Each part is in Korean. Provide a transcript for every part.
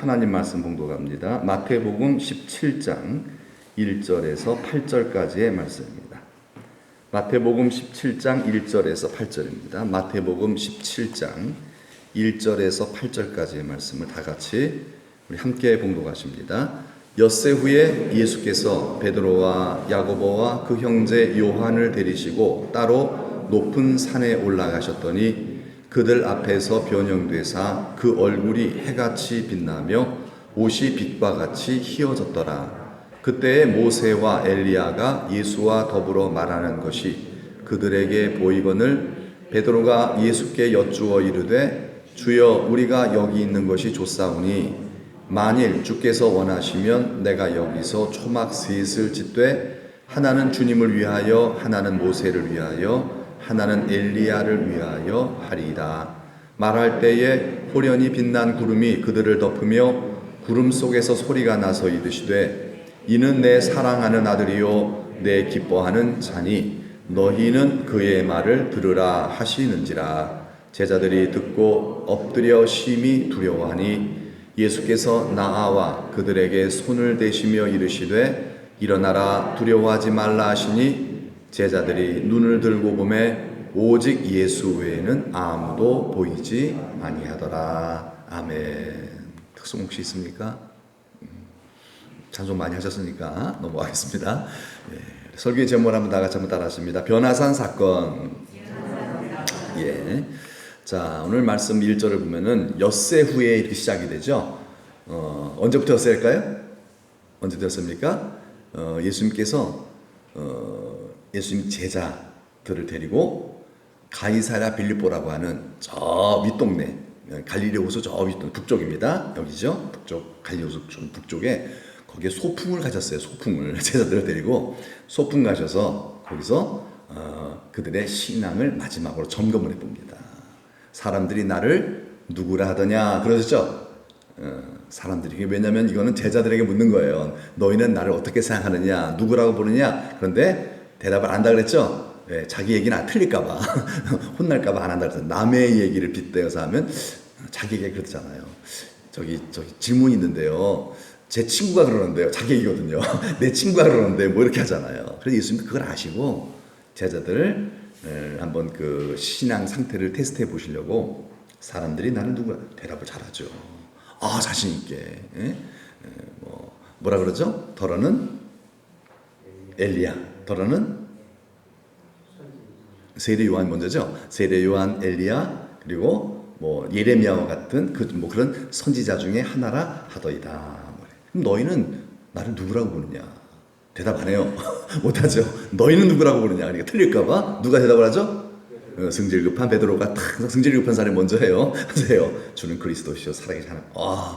하나님 말씀 봉독합니다. 마태복음 17장 1절에서 8절까지의 말씀입니다. 마태복음 17장 1절에서 8절입니다. 마태복음 17장 1절에서 8절까지의 말씀을 다 같이 우리 함께 봉독하십니다. 엿새 후에 예수께서 베드로와 야고보와 그 형제 요한을 데리시고 따로 높은 산에 올라가셨더니 그들 앞에서 변형되사 그 얼굴이 해같이 빛나며 옷이 빛과 같이 희어졌더라. 그때에 모세와 엘리야가 예수와 더불어 말하는 것이 그들에게 보이거늘 베드로가 예수께 여쭈어 이르되 주여 우리가 여기 있는 것이 좋사오니 만일 주께서 원하시면 내가 여기서 초막 셋을 짓되 하나는 주님을 위하여 하나는 모세를 위하여 하나는 엘리야를 위하여 하리이다. 말할 때에 호련히 빛난 구름이 그들을 덮으며 구름 속에서 소리가 나서 이르시되 이는 내 사랑하는 아들이요 내 기뻐하는 자니 너희는 그의 말을 들으라 하시는지라. 제자들이 듣고 엎드려 심히 두려워하니 예수께서 나아와 그들에게 손을 대시며 이르시되 일어나라 두려워하지 말라 하시니 제자들이 눈을 들고 보매 오직 예수 외에는 아무도 보이지 아니하더라. 아멘. 특송 혹시 있습니까? 찬송 많이 하셨으니까 넘어가겠습니다. 설교의 제목을 한번 다 같이 한번 따라하십니다. 변화산 사건. 예. 자, 오늘 말씀 1절을 보면은 엿새 후에 이렇게 시작이 되죠. 언제부터 엿새일까요? 언제 되었습니까? 예수님께서 예수님 제자들을 데리고 가이사랴 빌립보라고 하는 저 윗동네, 갈릴리 호수 저 윗동 북쪽입니다. 여기죠. 북쪽 갈릴리 호수 좀 북쪽에 거기에 소풍을 가셨어요. 소풍을 제자들을 데리고 소풍 가셔서 거기서 그들의 신앙을 마지막으로 점검을 해봅니다. 사람들이 나를 누구라 하더냐 그러셨죠. 사람들이 왜냐하면 이거는 제자들에게 묻는 거예요. 너희는 나를 어떻게 생각하느냐, 누구라고 부르냐. 그런데 대답을 안 한다 그랬죠. 네, 자기 얘기는 틀릴까봐 혼날까봐 안 한다 그랬어요. 남의 얘기를 빗대어서 하면 자기 얘기 그러잖아요. 저기 질문이 있는데요. 제 친구가 그러는데요. 자기 얘기거든요. 내 친구가 그러는데 뭐 이렇게 하잖아요. 그래서 예수님도 그걸 아시고 제자들을 한번 그 신앙 상태를 테스트해 보시려고 사람들이 나는 누구야 대답을 잘하죠. 자신 있게. 뭐라 그러죠? 더러는 엘리야, 더러는 세례 요한 먼저죠. 세례 요한, 엘리야, 그리고 뭐 예레미야와 같은 그런 선지자 중에 하나라 하더이다. 그럼 너희는 나를 누구라고 부르냐? 대답 안 해요. 못하죠. 너희는 누구라고 부르냐? 그러니까 틀릴까봐 누가 대답을 하죠? 승질급한 베드로가 승질급한 사람이 먼저 해요. 하세요. 주는 그리스도시요 살아계신 하나님.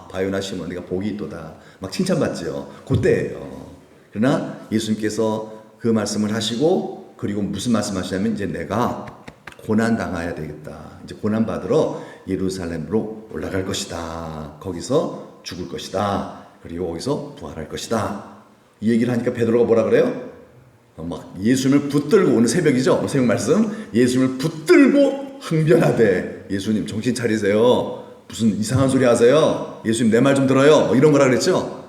바요나 시몬 네가 복이 있도다. 막 칭찬받지요. 그때예요. 그러나 예수님께서 그 말씀을 하시고 그리고 무슨 말씀하시냐면 이제 내가 고난 당해야 되겠다. 이제 고난 받으러 예루살렘으로 올라갈 것이다. 거기서 죽을 것이다. 그리고 거기서 부활할 것이다. 이 얘기를 하니까 베드로가 뭐라 그래요? 막 예수님을 붙들고 오늘 새벽이죠. 새벽 말씀. 예수님을 붙들고 항변하되 예수님 정신 차리세요. 무슨 이상한 소리 하세요. 예수님 내 말 좀 들어요. 이런 거라 그랬죠.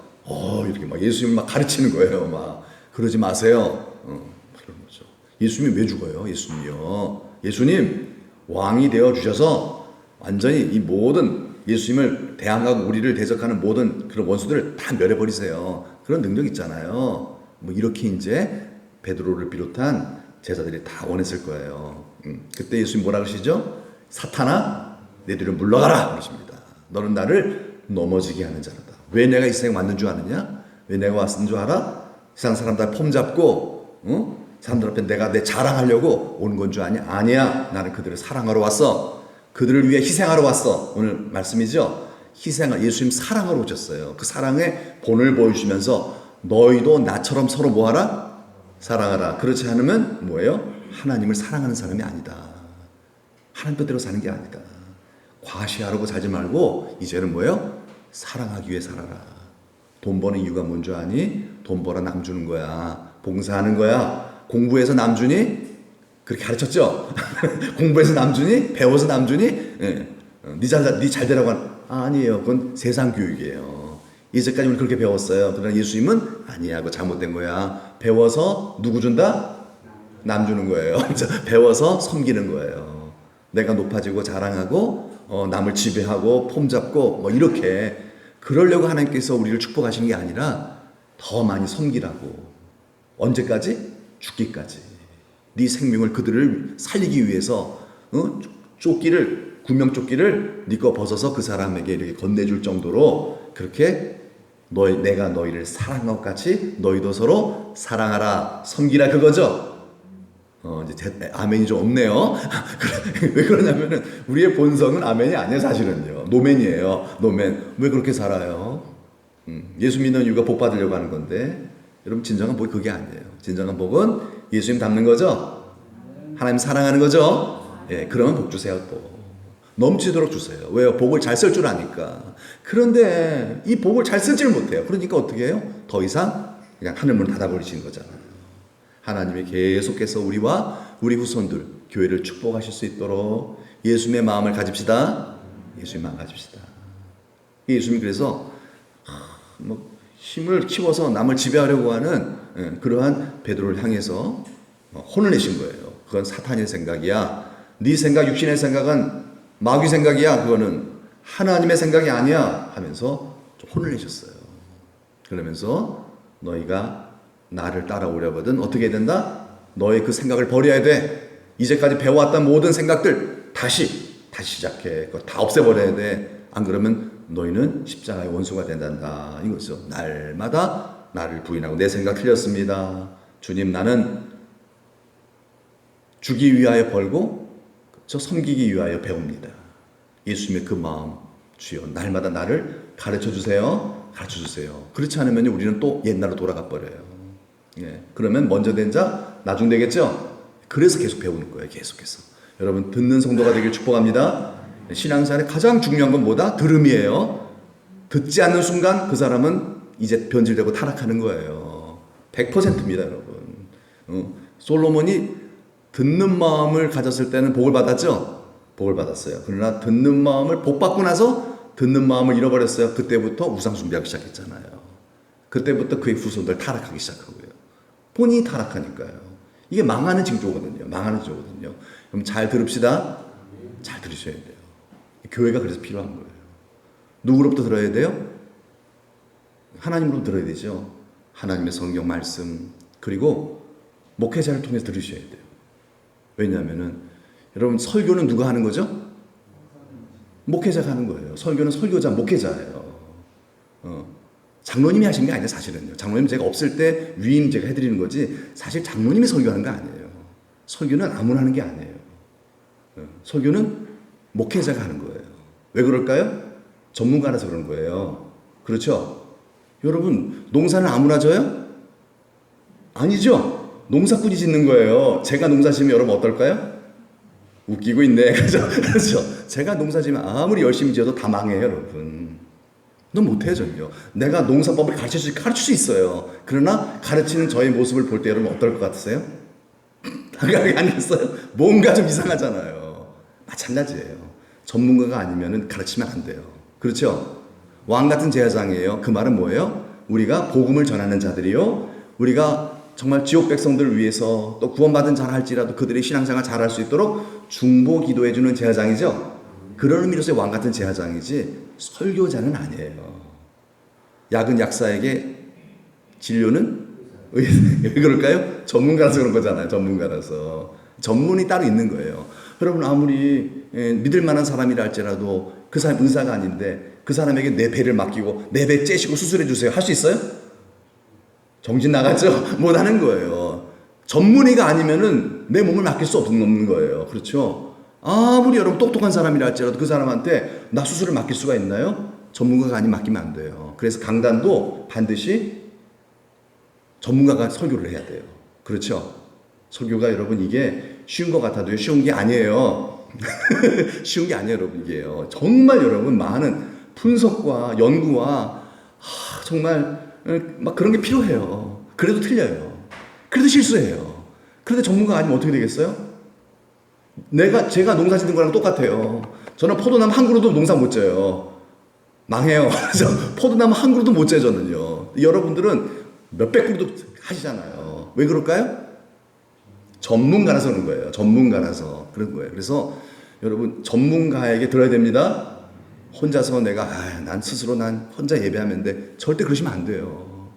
이렇게 막 예수님을 막 가르치는 거예요. 막 그러지 마세요. 그런 거죠. 예수님이 왜 죽어요? 예수님 왕이 되어 주셔서 완전히 이 모든 예수님을 대항하고 우리를 대적하는 모든 그런 원수들을 다 멸해버리세요. 그런 능력 있잖아요. 뭐 이렇게 이제 베드로를 비롯한 제자들이 다 원했을 거예요. 그때 예수님 뭐라 그러시죠? 사탄아 내 뒤로 물러가라 그러십니다. 너는 나를 넘어지게 하는 자라다. 왜 내가 이 세상에 왔는 줄 아느냐? 왜 내가 왔는 줄 알아? 세상 사람들 폼 잡고 사람들 앞에 내가 내 자랑하려고 오는 건 줄 아냐? 아니야. 나는 그들을 사랑하러 왔어. 그들을 위해 희생하러 왔어. 오늘 말씀이죠. 예수님 사랑하러 오셨어요. 그 사랑의 본을 보여주시면서 너희도 나처럼 서로 뭐하라? 사랑하라. 그렇지 않으면 뭐예요? 하나님을 사랑하는 사람이 아니다. 하나님 뜻대로 사는 게 아니다. 과시하려고 살지 말고 이제는 뭐예요? 사랑하기 위해 살아라. 돈 버는 이유가 뭔 줄 아니? 돈 벌어 남 주는 거야. 봉사하는 거야. 공부해서 남 주니? 그렇게 가르쳤죠? 공부해서 남 주니? 배워서 남 주니? 네 잘 되라고 아니에요. 그건 세상 교육이에요. 이제까지 우리 그렇게 배웠어요. 그러나 예수님은 아니야. 그거 잘못된 거야. 배워서 누구 준다? 남 주는 거예요. 배워서 섬기는 거예요. 내가 높아지고 자랑하고 남을 지배하고 폼 잡고 뭐 이렇게 그러려고 하나님께서 우리를 축복하시는 게 아니라 더 많이 섬기라고. 언제까지? 죽기까지. 네 생명을 그들을 살리기 위해서 조끼를 구명조끼를 네 거 벗어서 그 사람에게 이렇게 건네줄 정도로 그렇게 내가 너희를 사랑한 것 같이 너희도 서로 사랑하라 섬기라 그거죠. 이제 아멘이 좀 없네요. 왜 그러냐면은 우리의 본성은 아멘이 아니에요. 사실은요. 노멘이에요. 노멘. 왜 그렇게 살아요? 예수 믿는 이유가 복 받으려고 하는 건데 여러분 진정한 복이 그게 아니에요. 진정한 복은 예수님 닮는 거죠. 하나님 사랑하는 거죠. 예, 그러면 복 주세요 또. 넘치도록 주세요. 왜요? 복을 잘 쓸 줄 아니까. 그런데 이 복을 잘 쓰지를 못해요. 그러니까 어떻게 해요? 더 이상 그냥 하늘문을 닫아버리시는 거잖아요. 하나님이 계속해서 우리와 우리 후손들 교회를 축복하실 수 있도록 예수님의 마음을 가집시다. 예수님의 마음 가집시다. 예수님 그래서 힘을 키워서 남을 지배하려고 하는 그러한 베드로를 향해서 혼을 내신 거예요. 그건 사탄의 생각이야. 네 생각, 육신의 생각은 마귀 생각이야. 그거는 하나님의 생각이 아니야 하면서 좀 혼을 내셨어요. 그러면서 너희가 나를 따라오려거든 어떻게 해야 된다? 너의 그 생각을 버려야 돼. 이제까지 배워왔던 모든 생각들 다시 시작해. 그거 다 없애버려야 돼. 안 그러면 너희는 십자가의 원수가 된단다. 이거죠. 날마다 나를 부인하고 내 생각 틀렸습니다. 주님 나는 주기 위하여 벌고 저 섬기기 위하여 배웁니다. 예수님의 그 마음 주여 날마다 나를 가르쳐 주세요. 가르쳐 주세요. 그렇지 않으면 우리는 또 옛날로 돌아가 버려요. 예, 그러면 먼저 된 자 나중 되겠죠? 그래서 계속 배우는 거예요. 계속해서. 여러분 듣는 성도가 되길 축복합니다. 신앙생활의 가장 중요한 건 뭐다? 들음이에요. 듣지 않는 순간 그 사람은 이제 변질되고 타락하는 거예요. 100%입니다, 여러분. 솔로몬이 듣는 마음을 가졌을 때는 복을 받았죠? 복을 받았어요. 그러나 듣는 마음을 복 받고 나서 듣는 마음을 잃어버렸어요. 그때부터 우상 숭배하기 시작했잖아요. 그때부터 그의 후손들 타락하기 시작하고요. 본인이 타락하니까요. 이게 망하는 징조거든요. 망하는 징조거든요. 그럼 잘 들읍시다. 잘 들으셔야 돼요. 교회가 그래서 필요한 거예요. 누구로부터 들어야 돼요? 하나님으로부터 들어야 되죠. 하나님의 성경 말씀 그리고 목회자를 통해서 들으셔야 돼요. 왜냐하면은 여러분 설교는 누가 하는 거죠? 목회자가 하는 거예요. 설교는 설교자, 목회자예요. 장로님이 하신 게 아니에요, 사실은요. 장로님 제가 없을 때 위임 제가 해드리는 거지 사실 장로님이 설교하는 거 아니에요. 설교는 아무나 하는 게 아니에요. 설교는 목회자가 하는 거예요. 왜 그럴까요? 전문가라서 그런 거예요. 그렇죠? 여러분 농사는 아무나 져요? 아니죠. 농사꾼이 짓는 거예요. 제가 농사 지으면 여러분 어떨까요? 웃기고 있네. 그렇죠? 제가 농사 지으면 아무리 열심히 지어도 다 망해요, 여러분. 넌 못해요, 전혀. 내가 농사법을 가르칠 수 있어요. 그러나 가르치는 저의 모습을 볼 때 여러분 어떨 것 같으세요? 아니겠어요? 뭔가 좀 이상하잖아요. 마찬가지예요. 전문가가 아니면 가르치면 안 돼요. 그렇죠? 왕 같은 제사장이에요. 그 말은 뭐예요? 우리가 복음을 전하는 자들이요. 우리가 정말 지옥 백성들을 위해서 또 구원받은 자라 할지라도 그들의 신앙생활 잘할 수 있도록 중보 기도해주는 제사장이죠. 그런 의미로서의 왕 같은 제사장이지 설교자는 아니에요. 약은 약사에게 진료는 왜 그럴까요? 전문가라서 그런 거잖아요. 전문가라서. 전문이 따로 있는 거예요. 여러분 아무리 믿을 만한 사람이라 할지라도 그 사람 의사가 아닌데 그 사람에게 내 배를 맡기고 내 배 째시고 수술해 주세요. 할 수 있어요? 정신 나갔죠? 못 하는 거예요. 전문의가 아니면은 내 몸을 맡길 수 없는 거예요. 그렇죠? 아무리 여러분 똑똑한 사람이라 할지라도 그 사람한테 나 수술을 맡길 수가 있나요? 전문가가 아니면 맡기면 안 돼요. 그래서 강단도 반드시 전문가가 설교를 해야 돼요. 그렇죠? 설교가 여러분 이게 쉬운 것 같아도 쉬운 게 아니에요. 쉬운 게 아니에요, 여러분. 이게요. 정말 여러분 많은 분석과 연구와 정말 막 그런 게 필요해요. 그래도 틀려요. 그래도 실수해요. 그런데 전문가 아니면 어떻게 되겠어요? 제가 농사 짓는 거랑 똑같아요. 저는 포도나무 한 그루도 농사 못 져요. 망해요. 그래서 포도나무 한 그루도 못 재저는요. 여러분들은 몇백 그루도 하시잖아요. 왜 그럴까요? 전문가라서 그런 거예요. 전문가라서 그런 거예요. 그래서 여러분 전문가에게 들어야 됩니다. 혼자서 난 스스로 난 혼자 예배하면 돼. 절대 그러시면 안 돼요.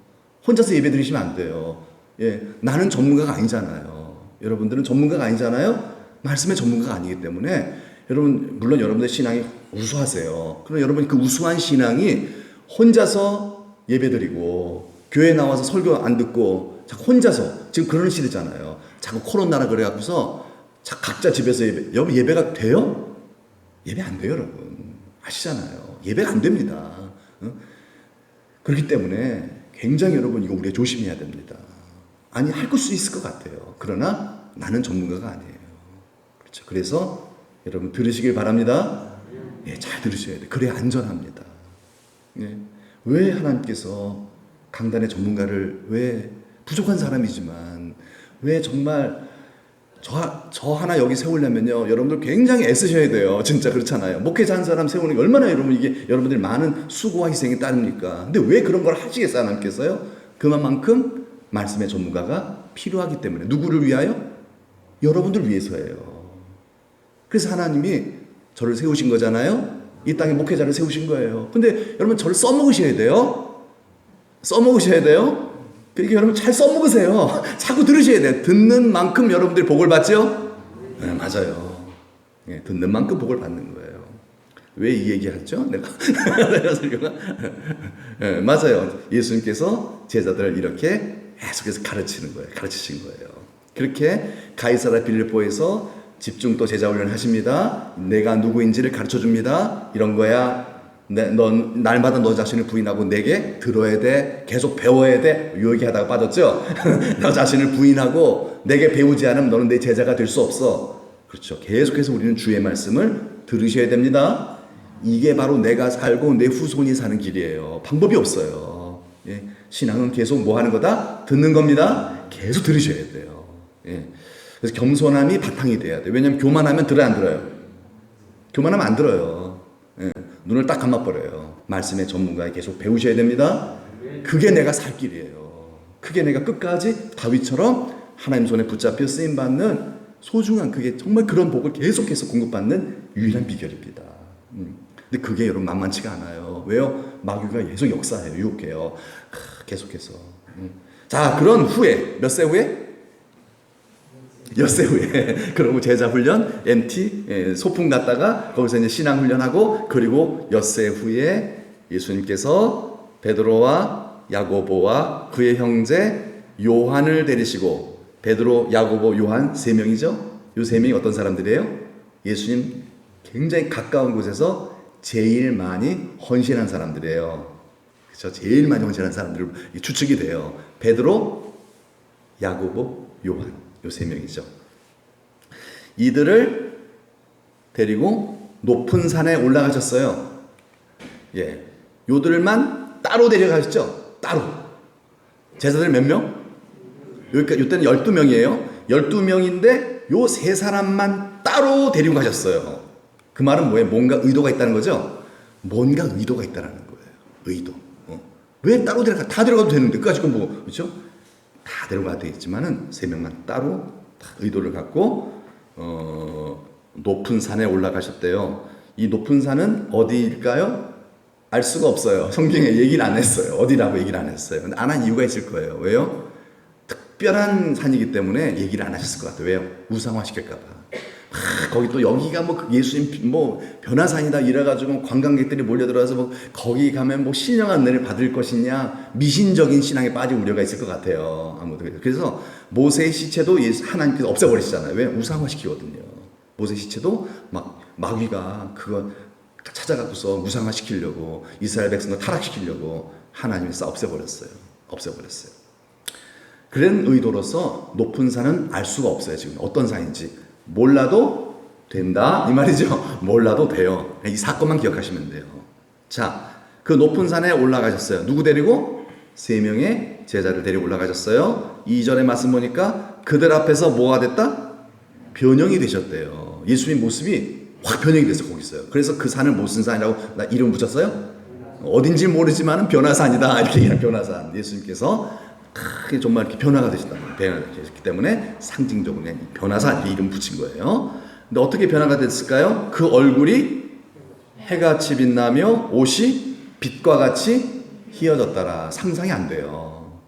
혼자서 예배 드리시면 안 돼요. 예, 나는 전문가가 아니잖아요. 여러분들은 전문가가 아니잖아요. 말씀의 전문가가 아니기 때문에 여러분 물론 여러분의 신앙이 우수하세요. 그럼 여러분 그 우수한 신앙이 혼자서 예배드리고 교회 나와서 설교 안 듣고 자꾸 혼자서 지금 그런 시대잖아요. 자꾸 코로나라 그래갖고서 각자 집에서 여러분 예배가 돼요? 예배 안 돼요, 여러분. 아시잖아요. 예배가 안 됩니다. 그렇기 때문에 굉장히 여러분 이거 우리가 조심해야 됩니다. 아니 할 수 있을 것 같아요. 그러나 나는 전문가가 아니에요. 그렇죠. 그래서 여러분 들으시길 바랍니다. 예, 잘 들으셔야 돼요. 그래야 안전합니다. 예. 왜 하나님께서 강단의 전문가를 왜 부족한 사람이지만 왜 정말 저 하나 여기 세우려면요 여러분들 굉장히 애쓰셔야 돼요. 진짜 그렇잖아요. 목회자 한 사람 세우는 게 얼마나 여러분 이게 여러분들이 많은 수고와 희생이 따릅니까? 근데 왜 그런 걸 하시겠어요 하나님께서요? 그만큼 말씀의 전문가가 필요하기 때문에. 누구를 위하여? 여러분들 위해서예요. 그래서 하나님이 저를 세우신 거잖아요. 이 땅에 목회자를 세우신 거예요. 근데 여러분 저를 써먹으셔야 돼요. 써먹으셔야 돼요. 그러니까 여러분 잘 써먹으세요. 자꾸 들으셔야 돼요. 듣는 만큼 여러분들이 복을 받죠? 네, 맞아요. 네, 듣는 만큼 복을 받는 거예요. 왜 이 얘기 하죠? 내가 네, 맞아요. 예수님께서 제자들을 이렇게 계속해서 가르치는 거예요. 가르치신 거예요. 그렇게 가이사랴 빌립보에서 집중 또 제자 훈련을 하십니다. 내가 누구인지를 가르쳐 줍니다. 이런 거야. 넌 날마다 너 자신을 부인하고 내게 들어야 돼. 계속 배워야 돼. 요 얘기하다가 빠졌죠. 너 자신을 부인하고 내게 배우지 않으면 너는 내 제자가 될 수 없어. 그렇죠. 계속해서 우리는 주의 말씀을 들으셔야 됩니다. 이게 바로 내가 살고 내 후손이 사는 길이에요. 방법이 없어요. 예. 신앙은 계속 뭐 하는 거다? 듣는 겁니다. 계속 들으셔야 돼요. 예. 그래서 겸손함이 바탕이 돼야 돼요. 왜냐하면 교만하면 들어요, 안 들어요? 교만하면 안 들어요. 예. 눈을 딱 감아버려요. 말씀의 전문가에 계속 배우셔야 됩니다. 그게 내가 살 길이에요. 그게 내가 끝까지 다윗처럼 하나님 손에 붙잡혀 쓰임받는 소중한 그게 정말 그런 복을 계속해서 공급받는 유일한 비결입니다. 근데 그게 여러분 만만치가 않아요. 왜요? 마귀가 계속 역사해요. 유혹해요. 계속해서. 자, 그런 후에 몇 세 후에? 엿새 후에 그러고 제자 훈련, MT, 소풍 갔다가 거기서 이제 신앙 훈련하고 그리고 엿새 후에 예수님께서 베드로와 야고보와 그의 형제 요한을 데리시고 베드로, 야고보, 요한 세 명이죠. 이 세 명이 어떤 사람들이에요? 예수님 굉장히 가까운 곳에서 제일 많이 헌신한 사람들이에요. 그렇죠? 제일 많이 헌신한 사람들 추측이 돼요. 베드로, 야고보, 요한. 요 세 명이죠. 이들을 데리고 높은 산에 올라가셨어요. 예. 요들만 따로 데려가셨죠. 따로. 제자들 몇 명? 여기까지, 요때는 12명이에요. 12명인데 요 세 사람만 따로 데리고 가셨어요. 그 말은 뭐예요? 뭔가 의도가 있다는 거죠? 뭔가 의도가 있다는 거예요. 의도. 왜 따로 데려가? 다 데려가도 되는데, 끝까지 건 뭐, 그렇죠? 다 데려가야 되겠지만은 세 명만 따로 다 의도를 갖고 높은 산에 올라가셨대요. 이 높은 산은 어디일까요? 알 수가 없어요. 성경에 얘기를 안 했어요. 어디라고 얘기를 안 했어요. 근데 안 한 이유가 있을 거예요. 왜요? 특별한 산이기 때문에 얘기를 안 하셨을 것 같아요. 왜요? 우상화 시킬까봐. 거기 또 여기가 뭐 예수님 뭐 변화산이다 이래가지고 관광객들이 몰려들어와서 뭐 거기 가면 뭐 신령한 은혜를 받을 것이냐 미신적인 신앙에 빠질 우려가 있을 것 같아요. 아무도. 그래서 모세의 시체도 하나님께서 없애버리시잖아요. 왜? 우상화 시키거든요. 모세 시체도 막 마귀가 그거 찾아가고서 우상화 시키려고 이스라엘 백성을 타락시키려고 하나님이 없애버렸어요. 없애버렸어요. 그런 의도로서 높은 산은 알 수가 없어요. 지금 어떤 산인지. 몰라도 된다 이 말이죠. 몰라도 돼요. 이 사건만 기억하시면 돼요. 자, 그 높은 산에 올라가셨어요. 누구 데리고? 세 명의 제자를 데리고 올라가셨어요. 2절의 말씀 보니까 그들 앞에서 뭐가 됐다? 변형이 되셨대요. 예수님 모습이 확 변형이 돼서 거기 있어요. 그래서 그 산을 무슨 산이라고 이름 붙였어요? 어딘지 모르지만 변화산이다 이렇게 얘기하는 변화산. 예수님께서 크게 정말 이렇게 변화가 되셨기 때문에 상징적으로 그냥 변화산 이렇게 이름 붙인 거예요. 근데 어떻게 변화가 됐을까요? 그 얼굴이 해같이 빛나며 옷이 빛과 같이 희어졌더라. 상상이 안 돼요.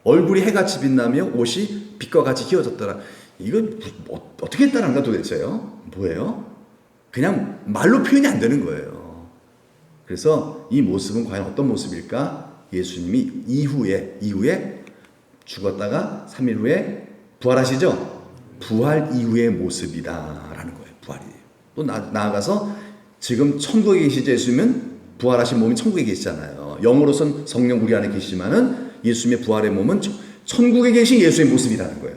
얼굴이 해같이 빛나며 옷이 빛과 같이 희어졌더라. 이거 어떻게 했다는 가 도대체요? 뭐예요? 그냥 말로 표현이 안 되는 거예요. 그래서 이 모습은 과연 어떤 모습일까? 예수님이 이후에 죽었다가 3일 후에 부활하시죠? 부활 이후의 모습이다라는 거예요. 부활이. 또 나아가서 지금 천국에 계시지 예수님은 부활하신 몸이 천국에 계시잖아요. 영으로선 성령 우리 안에 계시지만은 예수님의 부활의 몸은 천국에 계신 예수의 모습이라는 거예요.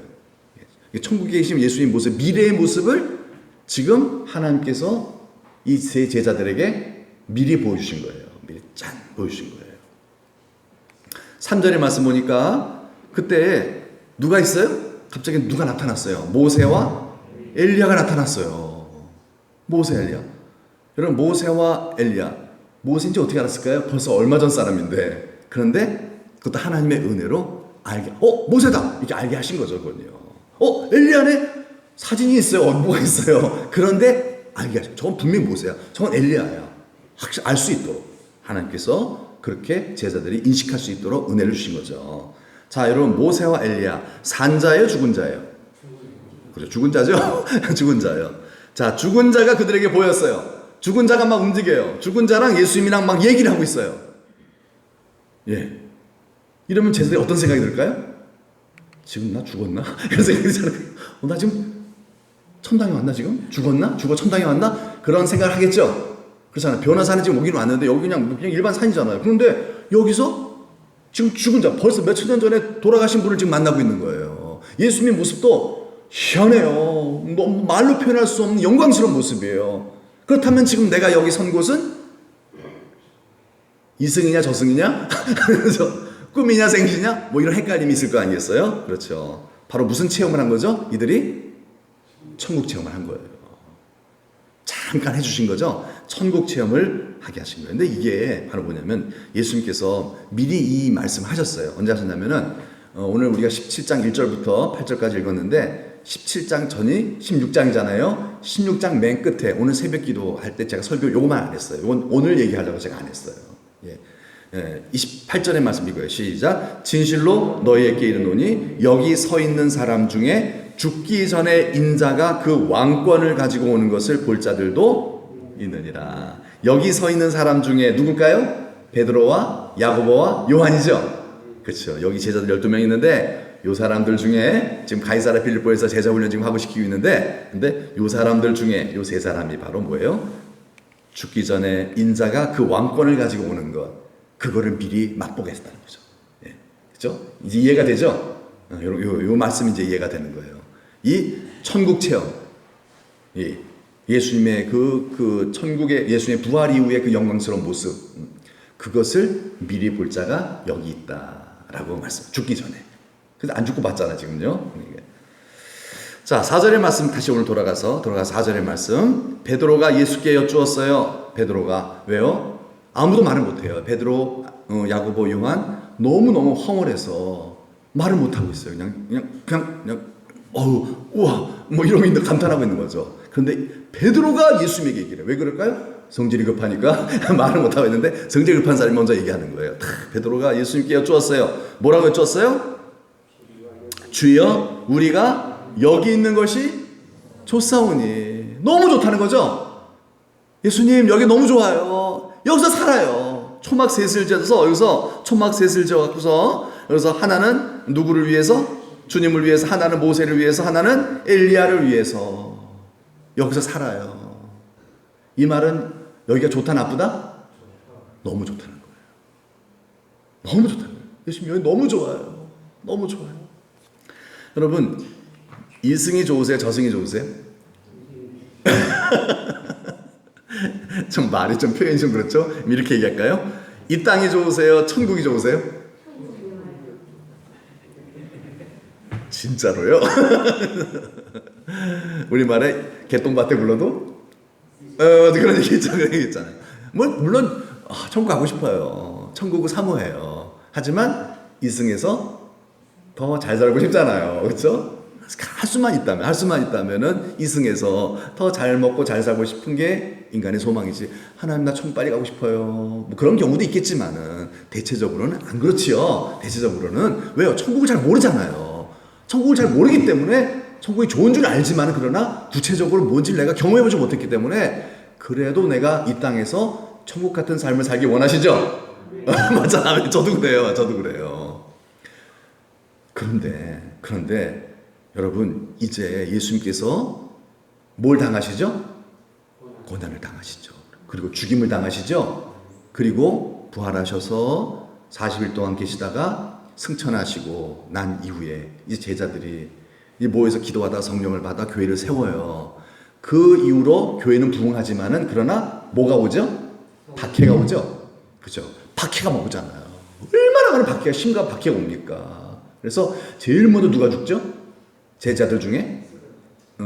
천국에 계신 예수의 모습, 미래의 모습을 지금 하나님께서 이 세 제자들에게 미리 보여주신 거예요. 미리 짠 보여주신 거예요. 3절의 말씀 보니까 그때 누가 있어요? 갑자기 누가 나타났어요? 모세와 엘리야가 나타났어요. 모세, 엘리야. 여러분, 모세와 엘리야. 모세인지 어떻게 알았을까요? 벌써 얼마 전 사람인데. 그런데 그것도 하나님의 은혜로 모세다! 이렇게 알게 하신 거죠, 그건요. 엘리야네 사진이 있어요. 뭐가 있어요. 그런데 알게 하신. 저건 분명히 모세야. 저건 엘리야야. 확실히 알 수 있도록 하나님께서 그렇게 제자들이 인식할 수 있도록 은혜를 주신 거죠. 자, 여러분, 모세와 엘리야, 산자예요, 죽은 자예요? 그죠, 죽은 자죠? 죽은 자예요. 자, 죽은 자가 그들에게 보였어요. 죽은 자가 막 움직여요. 죽은 자랑 예수님이랑 막 얘기를 하고 있어요. 예. 이러면 제자들이 어떤 생각이 들까요? 지금 나 죽었나? 이런 생각이 들잖아요. 나 지금 천당에 왔나 지금? 죽었나? 죽어 천당에 왔나? 그런 생각을 하겠죠? 그렇잖아요. 변화산에 지금 오긴 왔는데 여기 그냥 일반 산이잖아요. 그런데 여기서 지금 죽은 자, 벌써 몇천 년 전에 돌아가신 분을 지금 만나고 있는 거예요. 예수님의 모습도 희한해요. 너무 말로 표현할 수 없는 영광스러운 모습이에요. 그렇다면 지금 내가 여기 선 곳은 이승이냐 저승이냐? 그래서 꿈이냐 생시냐? 뭐 이런 헷갈림이 있을 거 아니겠어요? 그렇죠. 바로 무슨 체험을 한 거죠? 이들이 천국 체험을 한 거예요. 잠깐 해주신 거죠. 천국 체험을 하게 하신 거예요. 근데 이게 바로 뭐냐면 예수님께서 미리 이 말씀하셨어요. 언제 하셨냐면은 오늘 우리가 17장 1절부터 8절까지 읽었는데 17장 전이 16장이잖아요. 16장 맨 끝에 오늘 새벽 기도 할 때 제가 설교 요거만 안 했어요. 이건 오늘 얘기하려고 제가 안 했어요. 28절의 말씀 이거예요. 시작. 진실로 너희에게 이르노니 여기 서 있는 사람 중에 죽기 전에 인자가 그 왕권을 가지고 오는 것을 볼 자들도 있느니라. 여기 서 있는 사람 중에 누굴까요? 베드로와 야고보와 요한이죠. 그렇죠. 여기 제자들 12명 있는데 요 사람들 중에 지금 가이사랴 빌립보에서 제자 훈련 지금 하고 시키고 있는데 근데 요 사람들 중에 요 세 사람이 바로 뭐예요? 죽기 전에 인자가 그 왕권을 가지고 오는 것, 그거를 미리 맛보게 했다는 거죠. 예. 그렇죠? 이제 이해가 되죠? 요 말씀이 이제 이해가 되는 거예요. 이 천국 체험, 예수님의 그 천국의 예수님의 부활 이후의 그 영광스러운 모습, 그것을 미리 볼 자가 여기 있다라고 말씀. 죽기 전에. 그래서 안 죽고 봤잖아 지금요. 자, 4절의 말씀 다시 오늘 돌아가서 4절의 말씀. 베드로가 예수께 여쭈었어요. 베드로가 왜요? 아무도 말을 못해요. 베드로, 야고보, 요한 너무너무 황홀해서 말을 못하고 있어요. 그냥 우와 뭐 이러고 있는 감탄하고 있는 거죠. 그런데 베드로가 예수님에게 얘기를 해요. 왜 그럴까요? 성질이 급하니까 말을 못하고 있는데 성질 급한 사람이 먼저 얘기하는 거예요. 베드로가 예수님께 여쭈었어요. 뭐라고 여쭈었어요? 주여 우리가 여기 있는 것이 좋사오니. 너무 좋다는 거죠. 예수님 여기 너무 좋아요. 여기서 살아요. 초막 셋을 지어서 여기서 초막 셋을 지어갖고서 여기서 하나는 누구를 위해서? 주님을 위해서, 하나는 모세를 위해서, 하나는 엘리야를 위해서 여기서 살아요. 이 말은 여기가 좋다 나쁘다? 너무 좋다는 거예요. 너무 좋다는 거예요. 예수님 여기 너무 좋아요. 너무 좋아요. 여러분, 이승이 좋으세요? 저승이 좋으세요? 좀 말이 좀 표현이 좀 그렇죠? 이렇게 얘기할까요? 이 땅이 좋으세요? 천국이 좋으세요? 진짜로요? 우리말에 개똥밭에 굴러도 그런 얘기 있잖아요. 물론 천국 가고 싶어요. 천국을 사모해요. 하지만 이승에서 더 잘 살고 싶잖아요. 그렇죠? 할 수만 있다면은 이승에서 더 잘 먹고 잘 살고 싶은 게 인간의 소망이지. 하나님 나 천국 빨리 가고 싶어요. 뭐 그런 경우도 있겠지만은 대체적으로는 안 그렇지요. 대체적으로는 왜요? 천국을 잘 모르잖아요. 천국을 잘 모르기 때문에 천국이 좋은 줄 알지만 그러나 구체적으로 뭔지 내가 경험해보지 못했기 때문에 그래도 내가 이 땅에서 천국 같은 삶을 살기 원하시죠? 맞아. 저도 그래요. 그런데 여러분 이제 예수님께서 뭘 당하시죠? 고난을 당하시죠. 그리고 죽임을 당하시죠. 그리고 부활하셔서 40일 동안 계시다가 승천하시고 난 이후에 이제 제자들이 모여서 기도하다 성령을 받아 교회를 세워요. 그 이후로 교회는 부흥하지만은 그러나 뭐가 오죠? 박해가 오죠. 그죠? 박해가 막 오잖아요. 얼마나 많은 박해가 심각한 박해가 옵니까? 그래서 제일 먼저 누가 죽죠? 제자들 중에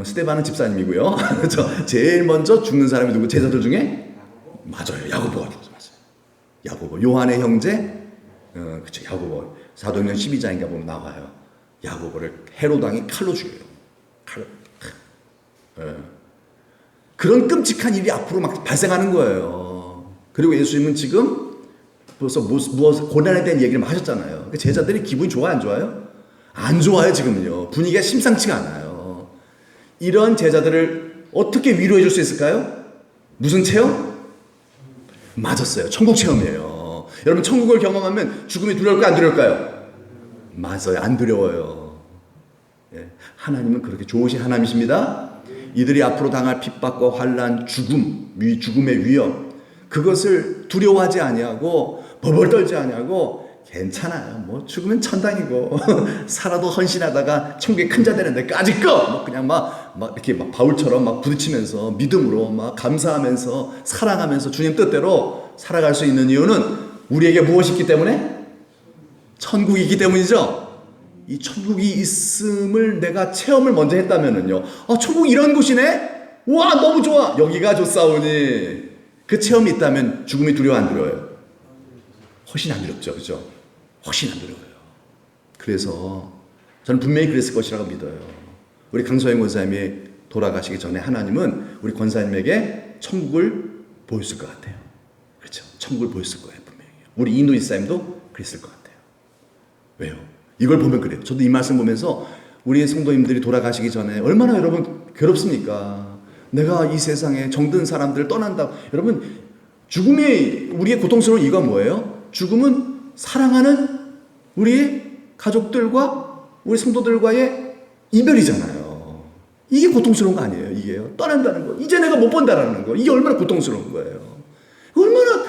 스데반은 집사님이고요. 그렇죠? 제일 먼저 죽는 사람이 누구? 제자들 중에 맞아요. 야고보가 죽었어요. 야고보, 요한의 형제, 그렇죠. 야고보. 사도행전 12장인가 보면 나와요. 야고보를 헤롯 왕이 칼로 죽여요. 그런 끔찍한 일이 앞으로 막 발생하는 거예요. 그리고 예수님은 지금 벌써 무엇 고난에 대한 얘기를 막 하셨잖아요. 제자들이 기분이 좋아요, 안 좋아요? 안 좋아요, 지금은요. 분위기가 심상치가 않아요. 이런 제자들을 어떻게 위로해 줄 수 있을까요? 무슨 체험? 맞았어요. 천국 체험이에요. 여러분, 천국을 경험하면 죽음이 두려울까요, 안 두려울까요? 맞아요. 안 두려워요. 예. 하나님은 그렇게 좋으신 하나님이십니다. 이들이 앞으로 당할 핍박과 환난, 죽음의 위험, 그것을 두려워하지 아니하고 벌벌 떨지 아니하고 괜찮아요. 뭐 죽으면 천당이고 살아도 헌신하다가 천국에 큰 자 되는 데까지 뭐 그냥 막 이렇게 막 바울처럼 막 부딪히면서 믿음으로 막 감사하면서 사랑하면서 주님 뜻대로 살아갈 수 있는 이유는 우리에게 무엇이 있기 때문에? 천국이 있기 때문이죠. 이 천국이 있음을 내가 체험을 먼저 했다면은요. 천국 이런 곳이네? 와, 너무 좋아. 여기가 좋사오니. 그 체험이 있다면 죽음이 두려워 안 두려워요? 훨씬 안 두렵죠. 그죠? 훨씬 안 두려워요. 그래서 저는 분명히 그랬을 것이라고 믿어요. 우리 강소영 권사님이 돌아가시기 전에 하나님은 우리 권사님에게 천국을 보였을 것 같아요. 그렇죠? 천국을 보였을 거예요. 분명히. 우리 이누이 사님도 그랬을 것 같아요. 왜요? 이걸 보면 그래요. 저도 이 말씀 보면서 우리 성도님들이 돌아가시기 전에 얼마나 여러분 괴롭습니까? 내가 이 세상에 정든 사람들을 떠난다. 여러분, 죽음이 우리의 고통스러운 이유가 뭐예요? 죽음은 사랑하는 우리의 가족들과 우리 성도들과의 이별이잖아요. 이게 고통스러운 거 아니에요? 이게요. 떠난다는 거. 이제 내가 못 본다라는 거. 이게 얼마나 고통스러운 거예요. 얼마나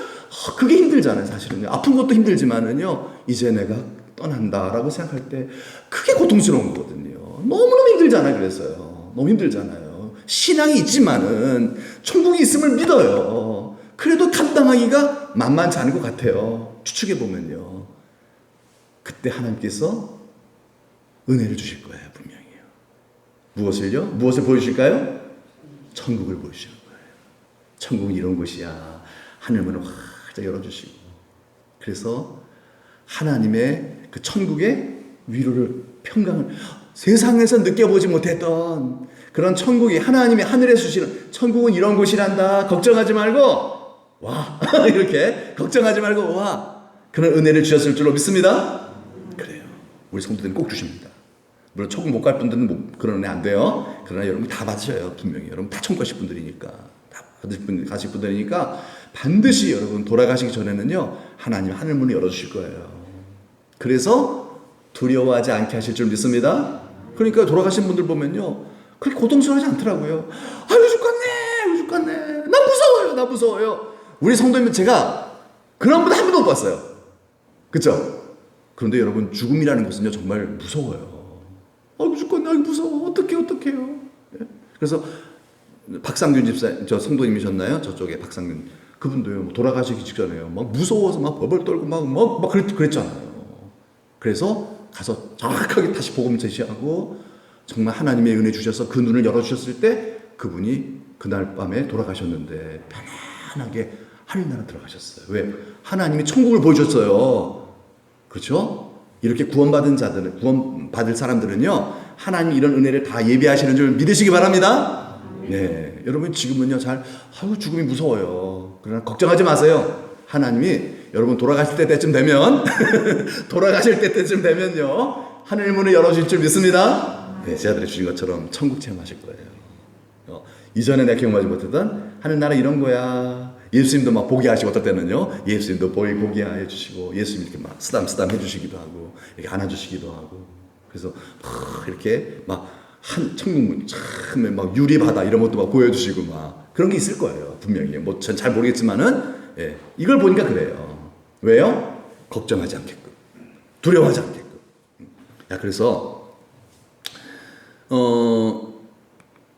그게 힘들잖아요. 사실은요. 아픈 것도 힘들지만은요. 이제 내가 떠난다라고 생각할 때 그게 고통스러운 거거든요. 너무너무 힘들잖아요. 그래서요. 너무 힘들잖아요. 신앙이 있지만은 천국이 있음을 믿어요. 그래도 감당하기가 만만치 않은 것 같아요. 추측해 보면요. 그때 하나님께서 은혜를 주실 거예요. 분명히요. 무엇을요? 무엇을 보여주실까요? 천국을 보여주실 거예요. 천국은 이런 곳이야. 하늘문을 활짝 열어주시고. 그래서 하나님의 그 천국의 위로를, 평강을, 세상에서 느껴보지 못했던 그런 천국이, 하나님이 하늘에 주시는 천국은 이런 곳이란다. 걱정하지 말고 와. 이렇게 걱정하지 말고 와. 그런 은혜를 주셨을 줄로 믿습니다. 그래요. 우리 성도들은 꼭 주십니다. 물론 천국 못 갈 분들은 뭐 그런 은혜 안 돼요. 그러나 여러분 다 받으셔요. 분명히. 여러분 다 천국 가실 분들이니까. 다 가실 분들이니까 반드시 여러분 돌아가시기 전에는요. 하나님 하늘문을 열어주실 거예요. 그래서 두려워하지 않게 하실 줄 믿습니다. 그러니까 돌아가신 분들 보면요. 그렇게 고통스러워하지 않더라고요. 아유 죽겠네. 나 무서워요. 우리 성도님은 제가 그런 분 한 번도 못 봤어요. 그렇죠? 그런데 여러분 죽음이라는 것은요 정말 무서워요. 아이고 죽겠네. 아이고 무서워. 어떡해요. 예? 그래서 박상균 집사, 저 성도님이셨나요? 저쪽에 박상균. 그분도요 돌아가시기 직전에요. 막 무서워서 막 벌벌 떨고 막 그랬잖아요. 그래서 가서 정확하게 다시 복음 제시하고 정말 하나님의 은혜 주셔서 그 눈을 열어주셨을 때 그분이 그날 밤에 돌아가셨는데 편안하게 하늘나라 들어가셨어요. 왜? 하나님이 천국을 보여줬어요. 그렇죠? 이렇게 구원받은 자들은, 구원받을 사람들은요, 하나님이 이런 은혜를 다 예비하시는 줄 믿으시기 바랍니다. 네. 여러분 지금은요, 죽음이 무서워요. 그러나 걱정하지 마세요. 하나님이 여러분 돌아가실 때쯤 되면, 돌아가실 때쯤 되면요, 하늘 문을 열어주실 줄 믿습니다. 네, 제자들이 주신 것처럼 천국 체험하실 거예요. 이전에 내가 경험하지 못했던 하늘나라 이런 거야. 예수님도 막 보게 하시고, 어떨 때는요, 예수님도 보게 해주시고, 예수님 이렇게 막 쓰담쓰담 해주시기도 하고, 이렇게 안아주시기도 하고, 그래서 막 이렇게 막 천국문 참 막 유리바다 이런 것도 막 보여주시고 막 그런 게 있을 거예요. 분명히. 뭐 전 잘 모르겠지만은, 예, 이걸 보니까 그래요. 왜요? 걱정하지 않게끔, 두려워하지 않게끔. 야, 그래서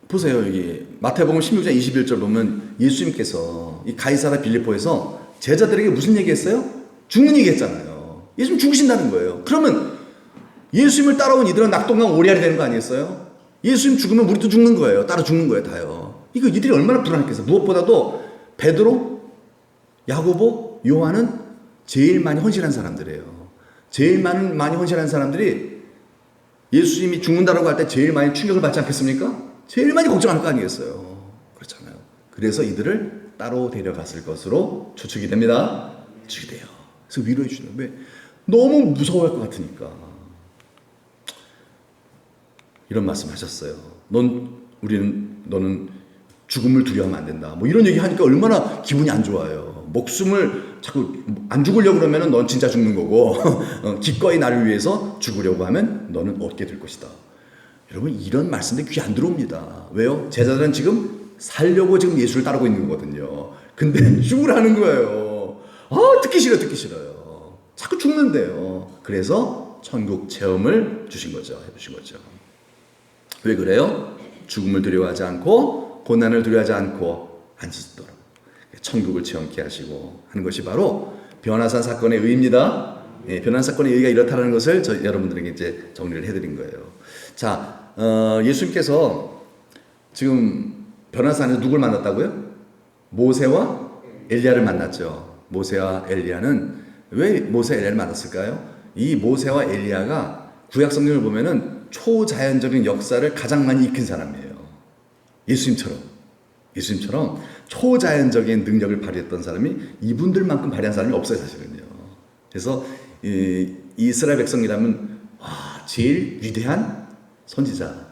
보세요. 여기 마태복음 16장 21절 보면 예수님께서 이 가이사랴 빌립보에서 제자들에게 무슨 얘기했어요? 죽는 얘기했잖아요. 예수님 죽으신다는 거예요. 그러면 예수님을 따라온 이들은 낙동강 오리알이 되는 거 아니겠어요? 예수님 죽으면 우리도 죽는 거예요. 따라 죽는 거예요, 다요. 이거 이들이 얼마나 불안했겠어요. 무엇보다도 베드로, 야고보, 요한은 제일 많이 헌신한 사람들이에요. 제일 많이 헌신한 사람들이 예수님이 죽는다라고 할 때 제일 많이 충격을 받지 않겠습니까? 제일 많이 걱정할 거 아니겠어요. 그렇잖아요. 그래서 이들을 따로 데려갔을 것으로 추측이 됩니다. 추측이 돼요. 그래서 위로해 주시는 왜? 너무 무서워할 것 같으니까. 이런 말씀 하셨어요. 너는 죽음을 두려워하면 안 된다. 뭐 이런 얘기 하니까 얼마나 기분이 안 좋아요. 목숨을 자꾸 안 죽으려고 그러면 넌 진짜 죽는 거고, 기꺼이 나를 위해서 죽으려고 하면 너는 얻게 될 것이다. 여러분, 이런 말씀들 귀 안 들어옵니다. 왜요? 제자들은 지금 살려고 지금 예수를 따르고 있는 거거든요. 근데 죽으라는 거예요. 듣기 싫어요. 자꾸 죽는데요. 그래서 천국 체험을 주신 거죠. 해주신 거죠. 왜 그래요? 죽음을 두려워하지 않고 고난을 두려워하지 않고 안수도록 천국을 체험케 하시고 하는 것이 바로 변화산 사건의 의의입니다. 예, 변화산 사건의 의의가 이렇다는 것을 여러분들에게 이제 정리를 해드린 거예요. 자, 예수님께서 지금 변화산에서 누굴 만났다고요? 모세와 엘리야를 만났죠. 모세와 엘리야는 왜 모세 엘리야를 만났을까요? 이 모세와 엘리야가 구약 성경을 보면은 초자연적인 역사를 가장 많이 익힌 사람이에요. 예수님처럼 초자연적인 능력을 발휘했던 사람이 이분들만큼 발휘한 사람이 없어요, 사실은요. 그래서 이스라엘 백성이라면 제일 위대한 선지자,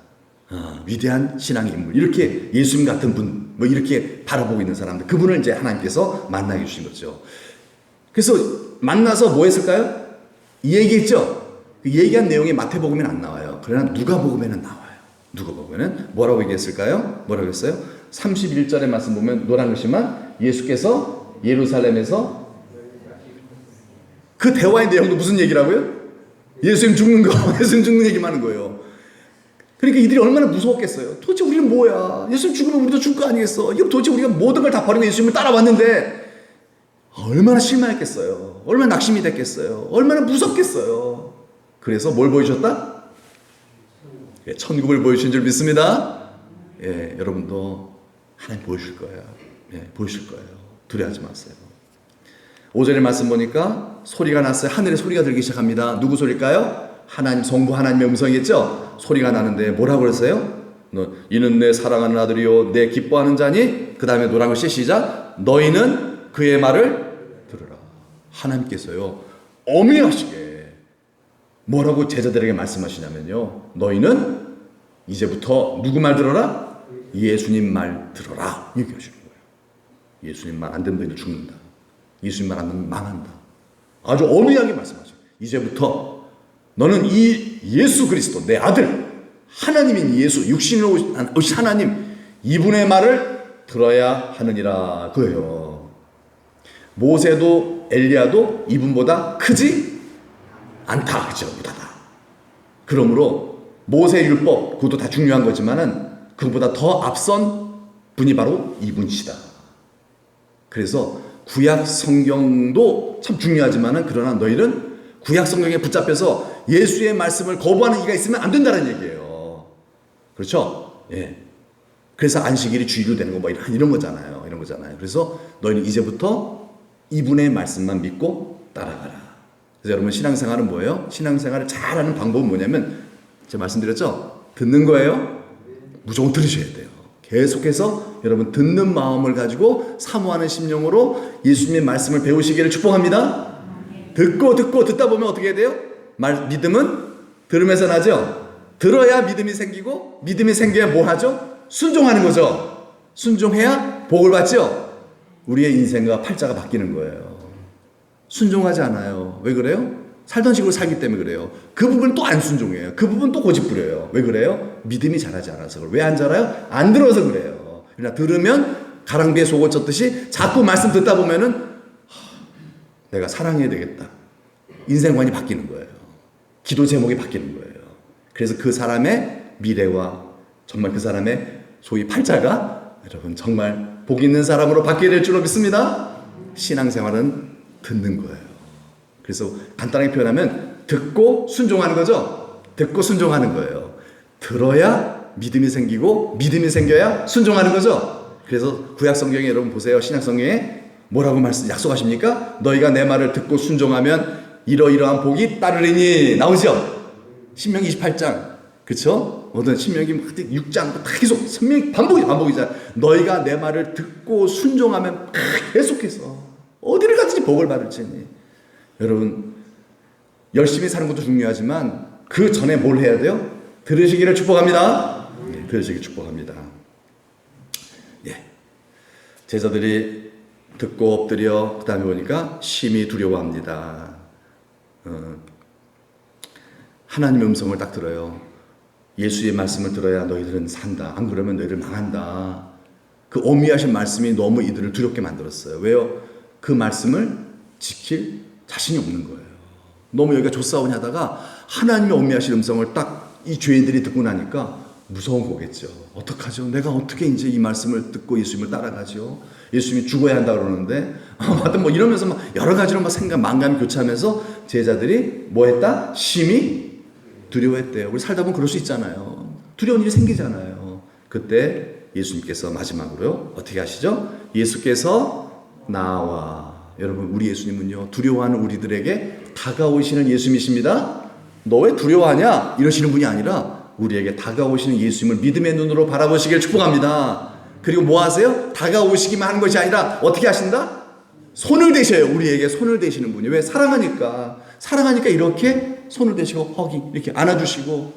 위대한 신앙의 인물, 이렇게 예수님 같은 분, 뭐 이렇게 바라보고 있는 사람들, 그분을 이제 하나님께서 만나게 주신 거죠. 그래서 만나서 뭐 했을까요? 이 얘기했죠. 그 얘기한 내용이 마태복음에는 안 나와요. 그러나 누가복음에는 나와요. 누가복음에는 뭐라고 얘기했을까요? 뭐라고 했어요? 31절의 말씀 보면 노란 글씨만 예수께서 예루살렘에서 그 대화의 내용도 무슨 얘기라고요? 예수님 죽는 거, 예수님 죽는 얘기만 하는 거예요. 그러니까 이들이 얼마나 무서웠겠어요. 도대체 우리는 뭐야? 예수님 죽으면 우리도 죽을 거 아니겠어? 이거 도대체 우리가 모든 걸 다 버리고 예수님을 따라왔는데 얼마나 실망했겠어요. 얼마나 낙심이 됐겠어요. 얼마나 무섭겠어요. 그래서 뭘 보여주셨다? 예, 천국을 보여주신 줄 믿습니다. 예, 여러분도 하나님 보여줄 거예요. 예, 보여줄 거예요. 두려워하지 마세요. 5절의 말씀 보니까 소리가 났어요. 하늘에 소리가 들기 시작합니다. 누구 소리일까요? 하나님, 성부 하나님의 음성이겠죠? 소리가 나는데 뭐라고 그랬어요? 이는 내 사랑하는 아들이요 내 기뻐하는 자니, 그 다음에 노란 글씨 시작, 너희는 그의 말을 들으라. 하나님께서요 엄연하시게 뭐라고 제자들에게 말씀하시냐면요, 너희는 이제부터 누구 말 들어라? 예수님 말 들어라, 얘기하시는 거예요. 예수님 말 안 듣는 너희는 죽는다. 예수님 말 안 듣는 망한다. 아주 엄연하게 말씀하셔요. 이제부터 너는 이 예수 그리스도 내 아들 하나님인 예수, 육신으로 오신 하나님, 이분의 말을 들어야 하느니라, 그예요. 모세도 엘리야도 이분보다 크지 않다, 그죠? 못하다. 그러므로 모세 율법, 그것도 다 중요한 거지만은 그것보다 더 앞선 분이 바로 이분이시다. 그래서 구약 성경도 참 중요하지만은, 그러나 너희는 구약 성경에 붙잡혀서 예수의 말씀을 거부하는 이가 있으면 안 된다는 얘기예요. 그렇죠? 예. 그래서 안식일이 주일로 되는 거 뭐 이런 거잖아요. 그래서 너희는 이제부터 이분의 말씀만 믿고 따라가라. 그래서 여러분 신앙생활은 뭐예요? 신앙생활을 잘하는 방법은 뭐냐면 제가 말씀드렸죠? 듣는 거예요. 무조건 들으셔야 돼요. 계속해서 여러분 듣는 마음을 가지고 사모하는 심령으로 예수님의 말씀을 배우시기를 축복합니다. 듣고 듣다 보면 어떻게 돼요? 믿음은 들으면서 나죠? 들어야 믿음이 생기고 믿음이 생겨야 뭐 하죠? 순종하는 거죠. 순종해야 복을 받죠. 우리의 인생과 팔자가 바뀌는 거예요. 순종하지 않아요. 왜 그래요? 살던 식으로 살기 때문에 그래요. 그 부분 또 안 순종해요. 그 부분 또 고집부려요. 왜 그래요? 믿음이 자라지 않아서 그래요. 왜 안 자라요? 안 들어서 그래요. 그러나 들으면 가랑비에 속을 쳤듯이 자꾸 말씀 듣다 보면은 내가 사랑해야 되겠다. 인생관이 바뀌는 거예요. 기도 제목이 바뀌는 거예요. 그래서 그 사람의 미래와 정말 그 사람의 소위 팔자가 여러분 정말 복 있는 사람으로 바뀌게 될 줄로 믿습니다. 신앙생활은 듣는 거예요. 그래서 간단하게 표현하면 듣고 순종하는 거죠. 듣고 순종하는 거예요. 들어야 믿음이 생기고 믿음이 생겨야 순종하는 거죠. 그래서 구약 성경에 여러분 보세요. 신약 성경에 뭐라고 약속하십니까? 너희가 내 말을 듣고 순종하면 이러이러한 복이 따르리니 나오죠. 신명기 28장 그렇죠? 어떤 신명기 6장 다 계속 반복이잖아. 너희가 내 말을 듣고 순종하면 계속해서 어디를 가든지 복을 받을지니. 여러분 열심히 사는 것도 중요하지만 그 전에 뭘 해야 돼요? 들으시기를 축복합니다. 네, 들으시기를 축복합니다. 예. 제자들이 듣고 엎드려 그 다음에 보니까 심히 두려워합니다. 하나님의 음성을 딱 들어요. 예수의 말씀을 들어야 너희들은 산다. 안 그러면 너희들 망한다. 그 오미하신 말씀이 너무 이들을 두렵게 만들었어요. 왜요? 그 말씀을 지킬 자신이 없는 거예요. 너무 여기가 조싸우니 하다가 하나님의 오미하신 음성을 딱 이 죄인들이 듣고 나니까 무서운 거겠죠. 어떡하죠? 내가 어떻게 이제 이 말씀을 듣고 예수님을 따라가죠? 예수님이 죽어야 한다 그러는데 하여튼 뭐 이러면서 막 여러 가지로 막 생각 만감이 교차하면서 제자들이 뭐 했다? 심히 두려워했대요. 우리 살다 보면 그럴 수 있잖아요. 두려운 일이 생기잖아요. 그때 예수님께서 마지막으로 어떻게 하시죠? 예수께서 나와. 여러분 우리 예수님은요 두려워하는 우리들에게 다가오시는 예수님이십니다. 너 왜 두려워하냐? 이러시는 분이 아니라 우리에게 다가오시는 예수님을 믿음의 눈으로 바라보시길 축복합니다. 그리고 뭐 하세요? 다가오시기만 하는 것이 아니라 어떻게 하신다? 손을 대셔요. 우리에게 손을 대시는 분이. 왜? 사랑하니까 이렇게 손을 대시고 허기 이렇게 안아주시고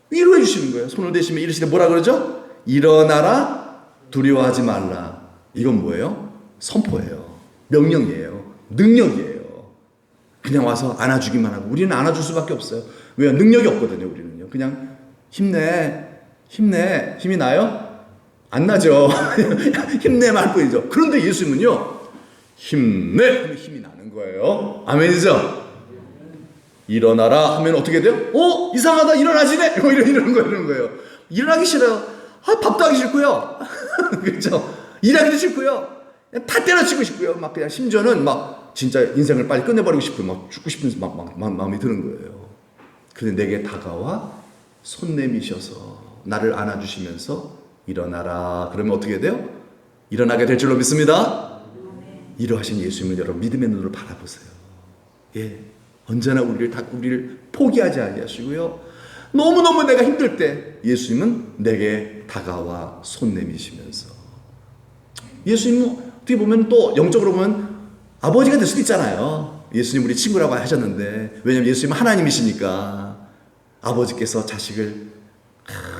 위로해 주시는 거예요. 손을 대시면 이러시는데 뭐라 그러죠? 일어나라 두려워하지 말라. 이건 뭐예요? 선포예요. 명령이에요. 능력이에요. 그냥 와서 안아주기만 하고 우리는 안아줄 수밖에 없어요. 왜요? 능력이 없거든요. 우리는요. 그냥 힘내 힘이 나요? 안 나죠. 힘내 말 뿐이죠. 그런데 예수님은요 힘내 하면 힘이 나는 거예요. 아멘이죠? 일어나라 하면 어떻게 돼요? 이상하다 일어나시네 이러는 거예요. 일어나기 싫어요. 밥도 하기 싫고요. 그렇죠? 일하기도 싫고요. 다 때려치고 싶고요. 막 그냥 심지어는 막 진짜 인생을 빨리 끝내버리고 싶고 막 죽고 싶은 마음이 드는 거예요. 그런데 내게 다가와 손 내미셔서 나를 안아주시면서 일어나라 그러면 어떻게 돼요? 일어나게 될 줄로 믿습니다. 이러하신 예수님을 여러분 믿음의 눈으로 바라보세요. 예, 언제나 우리를 포기하지 아니하시고요. 너무너무 내가 힘들 때 예수님은 내게 다가와 손 내미시면서 예수님은 어떻게 보면 또 영적으로 보면 아버지가 될 수도 있잖아요. 예수님 우리 친구라고 하셨는데 왜냐하면 예수님은 하나님이시니까 아버지께서 자식을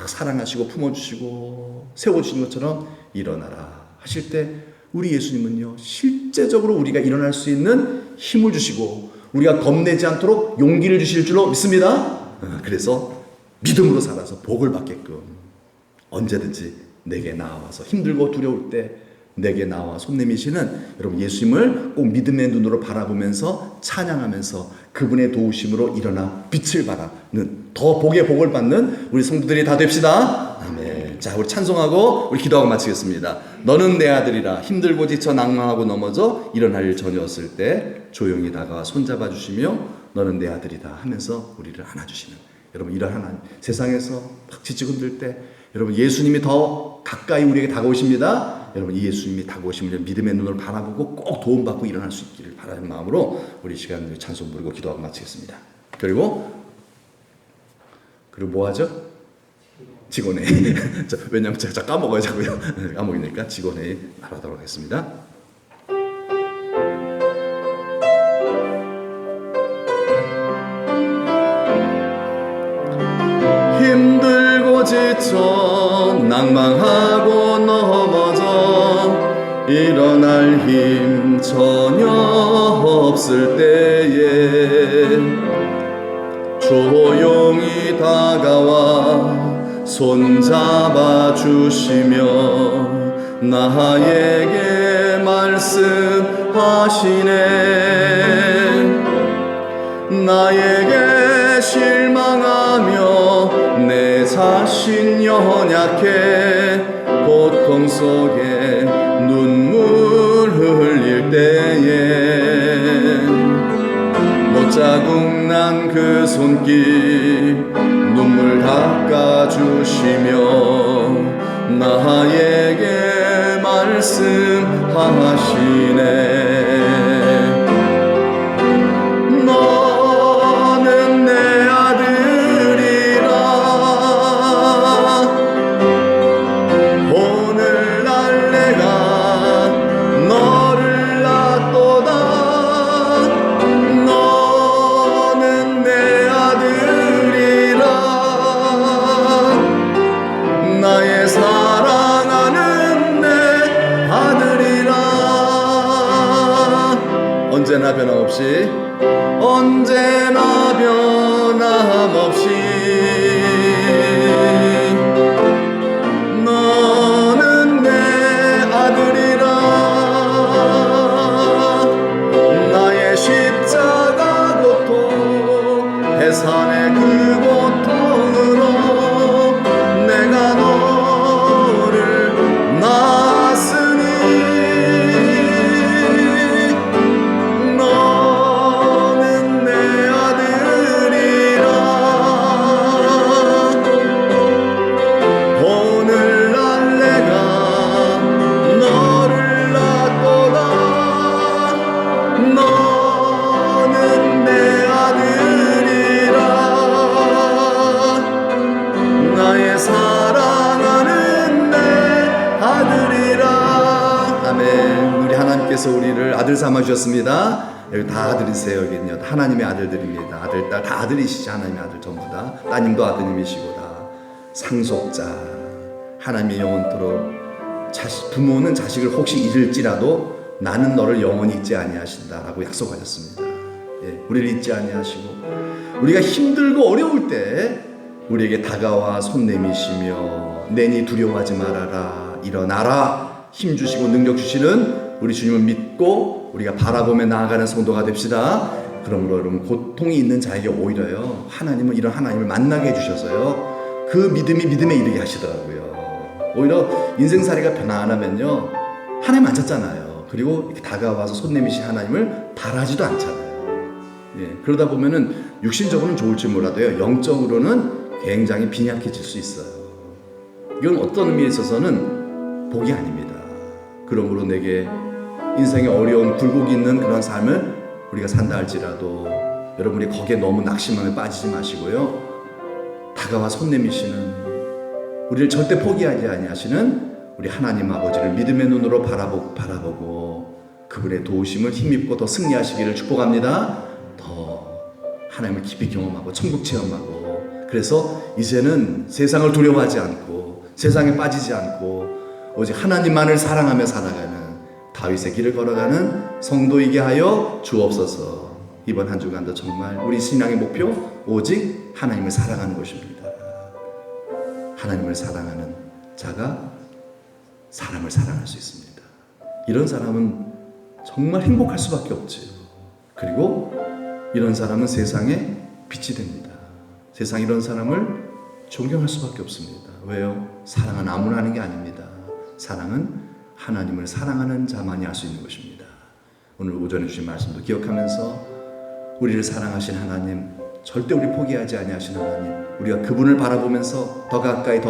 사랑하시고 품어주시고 세워주신 것처럼 일어나라 하실 때 우리 예수님은요 실제적으로 우리가 일어날 수 있는 힘을 주시고 우리가 겁내지 않도록 용기를 주실 줄로 믿습니다. 그래서 믿음으로 살아서 복을 받게끔 언제든지 내게 나와서 힘들고 두려울 때 내게 나와 손 내미시는 여러분 예수님을 꼭 믿음의 눈으로 바라보면서 찬양하면서 그분의 도우심으로 일어나 빛을 발하는 더 복의 복을 받는 우리 성도들이 다 됩시다. 아멘. 자, 우리 찬송하고 우리 기도하고 마치겠습니다. 너는 내 아들이라 힘들고 지쳐 낭망하고 넘어져 일어날 일 전혀 없을 때 조용히 다가와 손잡아 주시며 너는 내 아들이다 하면서 우리를 안아주시는 여러분 이런 하나님 세상에서 막 지치고 힘들 때 여러분 예수님이 더 가까이 우리에게 다가오십니다. 여러분 이 예수님이 다가오시면 믿음의 눈을 바라보고 꼭 도움받고 일어날 수 있기를 바라는 마음으로 우리 시간 찬송 부르고 기도하고 마치겠습니다. 그리고 뭐 하죠? 직원회의. 왜냐면 제가 까먹어요 자꾸요. 까먹으니까 직원회의 말하도록 하겠습니다. 힘들고 지쳐 낭망하고 넘어져 일어날 힘 전혀 없을 때에 조용히 다가와 손잡아 주시며 나에게 말씀하시네. 나에게 실망하며 내 자신 연약해 고통 속에 눈물 흘릴 때에 못자국 난 그 손길 눈물 닦아주시며 나에게 말씀하시네. 너는 내 아들이라 오늘날 내가 너를 낳도다. 너는 내 아들이라 나의 사랑하는 내 아들이라. 언제나 변함없이 언제나 변함없이 너는 내 아들이라. 나의 십자가 고통 해산의 그 고통으로 내가 너를 낳았으니 너는 내 아들이라. 오늘날 내가 너를 낳도다. 너는 내 아들이라 나의 사랑하는 내 아들이라. 아멘. 우리 하나님께서 우리를 아들 삼아 주셨습니다. 여기 다 아들이세요. 여기는요 하나님의 아들들입니다. 아들, 딸 다 아들이시죠. 하나님의 아들 전부 다. 따님도 아드님이시고 다 상속자. 하나님의 영원토록 부모는 자식을 혹시 잃을지라도 나는 너를 영원히 잊지 아니하신다라고 약속하셨습니다. 예, 우리를 잊지 아니하시고 우리가 힘들고 어려울 때 우리에게 다가와 손 내미시며 내니 두려워하지 말아라 일어나라 힘주시고 능력 주시는 우리 주님을 믿고 우리가 바라보며 나아가는 성도가 됩시다. 그러므로 여러분 고통이 있는 자에게 오히려요 하나님은 이런 하나님을 만나게 해주셔서요 그 믿음이 믿음에 이르게 하시더라고요. 오히려 인생살이가 편안하면요 하나님 안 찾잖아요. 그리고 이렇게 다가와서 손 내미신 하나님을 바라지도 않잖아요. 예, 그러다 보면은 육신적으로는 좋을지 몰라도요 영적으로는 굉장히 빈약해질 수 있어요. 이건 어떤 의미에 있어서는 복이 아닙니다. 그러므로 내게 인생의 어려운 굴곡이 있는 그런 삶을 우리가 산다 할지라도 여러분이 거기에 너무 낙심함에 빠지지 마시고요 다가와 손 내미시는 우리를 절대 포기하지 아니하시는 우리 하나님 아버지를 믿음의 눈으로 바라보고 그분의 도우심을 힘입고 더 승리하시기를 축복합니다. 더 하나님을 깊이 경험하고 천국 체험하고 그래서 이제는 세상을 두려워하지 않고 세상에 빠지지 않고 오직 하나님만을 사랑하며 살아가는 다윗의 길을 걸어가는 성도이게 하여 주옵소서. 이번 한 주간도 정말 우리 신앙의 목표 오직 하나님을 사랑하는 것입니다. 하나님을 사랑하는 자가 사람을 사랑할 수 있습니다. 이런 사람은 정말 행복할 수밖에 없지요. 그리고 이런 사람은 세상에 빛이 됩니다. 세상 이런 사람을 존경할 수밖에 없습니다. 왜요? 사랑은 아무나 하는 게 아닙니다. 사랑은 하나님을 사랑하는 자만이 할 수 있는 것입니다. 오늘 오전에 주신 말씀도 기억하면서 우리를 사랑하신 하나님, 절대 우리 포기하지 아니하신 하나님, 우리가 그분을 바라보면서 더 가까이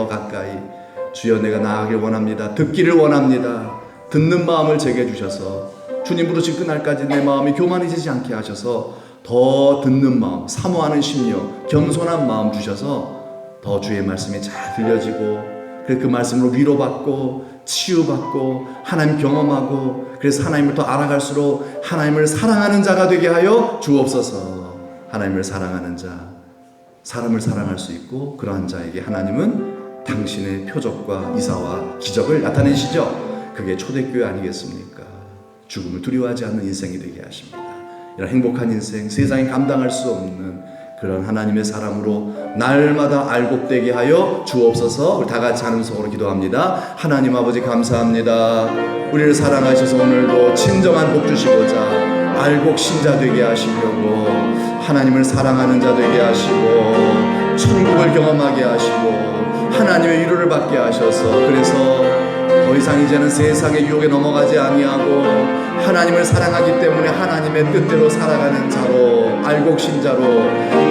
주여 내가 나아가길 원합니다. 듣기를 원합니다. 듣는 마음을 제게 주셔서 주님 부르신 그날까지 내 마음이 교만해지지 않게 하셔서 더 듣는 마음, 사모하는 심령, 겸손한 마음 주셔서 더 주의 말씀이 잘 들려지고 그 말씀으로 위로받고 치유받고 하나님 경험하고 그래서 하나님을 더 알아갈수록 하나님을 사랑하는 자가 되게 하여 주옵소서. 하나님을 사랑하는 자, 사람을 사랑할 수 있고 그러한 자에게 하나님은 당신의 표적과 이사와 기적을 나타내시죠. 그게 초대교회 아니겠습니까? 죽음을 두려워하지 않는 인생이 되게 하십니다. 이런 행복한 인생, 세상에 감당할 수 없는 그런 하나님의 사람으로 날마다 알곡되게 하여 주옵소서. 우리 다 같이 하는 속으로 기도합니다. 하나님 아버지 감사합니다. 우리를 사랑하셔서 오늘도 진정한 복 주시고자 알곡 신자 되게 하시려고 하나님을 사랑하는 자 되게 하시고 천국을 경험하게 하시고 하나님의 위로를 받게 하셔서 그래서 더 이상 이제는 세상의 유혹에 넘어가지 아니하고 하나님을 사랑하기 때문에 하나님의 뜻대로 살아가는 자로 알곡 신자로